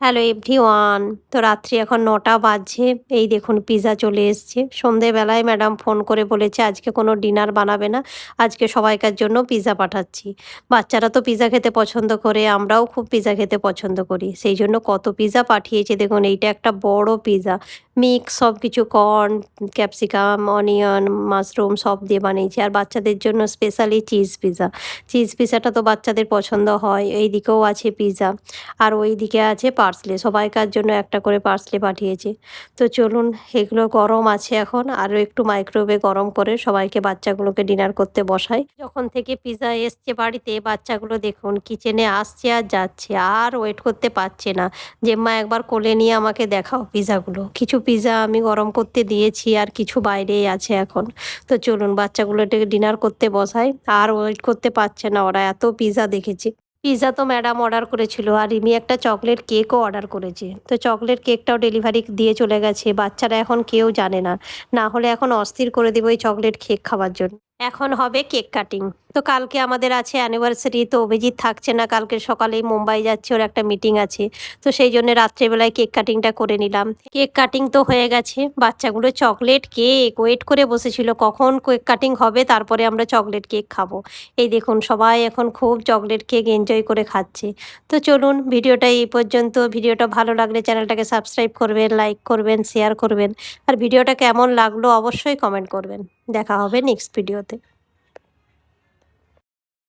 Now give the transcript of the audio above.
Hello everyone. তো রাত্রি এখন ৯টা বাজছে। এই দেখুন পিৎজা চলে এসছে। সন্ধেবেলায় ম্যাডাম ফোন করে বলেছে আজকে কোনো ডিনার বানাবে না, আজকে সবাইকার জন্য পিৎজা পাঠাচ্ছি। বাচ্চারা তো পিৎজা খেতে পছন্দ করে, আমরাও খুব পিৎজা খেতে পছন্দ করি, সেই জন্য কত পিৎজা পাঠিয়েছে দেখুন। এইটা একটা বড় পিৎজা, মিক্স সব কিছু, কর্ন, ক্যাপসিকাম, অনিয়ন, মাশরুম সব দিয়ে বানিয়েছি। আর বাচ্চাদের জন্য স্পেশালি চিজ পিৎজা। চিজ পিৎজাটা তো বাচ্চাদের পছন্দ হয়। এই দিকেও আছে পিৎজা, আর ওই দিকে আছে পার্সলে। সবাইকার জন্য একটা করে পার্সলে পাঠিয়েছে। তো চলুন, এগুলো গরম আছে এখন, আরও একটু মাইক্রোওয়েভে গরম করে সবাইকে, বাচ্চাগুলোকে ডিনার করতে বসাই। যখন থেকে পিৎজা এসছে বাড়িতে, বাচ্চাগুলো দেখুন কিচেনে আসছে আর যাচ্ছে, আর ওয়েট করতে পারছে না যে মা একবার কোলে নিয়ে আমাকে দেখাও পিৎজাগুলো। কিছু পিৎজা আমি গরম করতে দিয়েছি আর কিছু বাইরেই আছে এখন। তো চলুন বাচ্চাগুলোটাকে ডিনার করতে বসাই। আর ওয়েট করতে পারছে না ওরা, এত পিৎজা দেখেছে। পিৎজা তো ম্যাডাম অর্ডার করেছিল, আর রিমি একটা চকলেট কেকও অর্ডার করেছে। তো চকলেট কেকটাও ডেলিভারি দিয়ে চলে গেছে। বাচ্চারা এখন কেউ জানে না, না হলে এখন অস্থির করে দেবো এই চকলেট কেক খাওয়ার জন্য। এখন হবে কেক কাটিং। তো কালকে আমাদের আছে অ্যানিভার্সারি, তো অভিজিৎ থাকছে না, কালকে সকালেই মুম্বাই যাচ্ছে, ওর একটা মিটিং আছে। তো সেই জন্য রাত্রেবেলায় কেক কাটিংটা করে নিলাম। কেক কাটিং তো হয়ে গেছে। বাচ্চাগুলো চকলেট কেক ওয়েট করে বসেছিল কখন কেক কাটিং হবে, তারপরে আমরা চকলেট কেক খাবো। এই দেখুন সবাই এখন খুব চকলেট কেক এনজয় করে খাচ্ছে। তো চলুন ভিডিওটা এই পর্যন্ত। ভিডিওটা ভালো লাগলে চ্যানেলটাকে সাবস্ক্রাইব করবেন, লাইক করবেন, শেয়ার করবেন। আর ভিডিওটা কেমন লাগলো অবশ্যই কমেন্ট করবেন। দেখা হবে নেক্সট ভিডিওতে।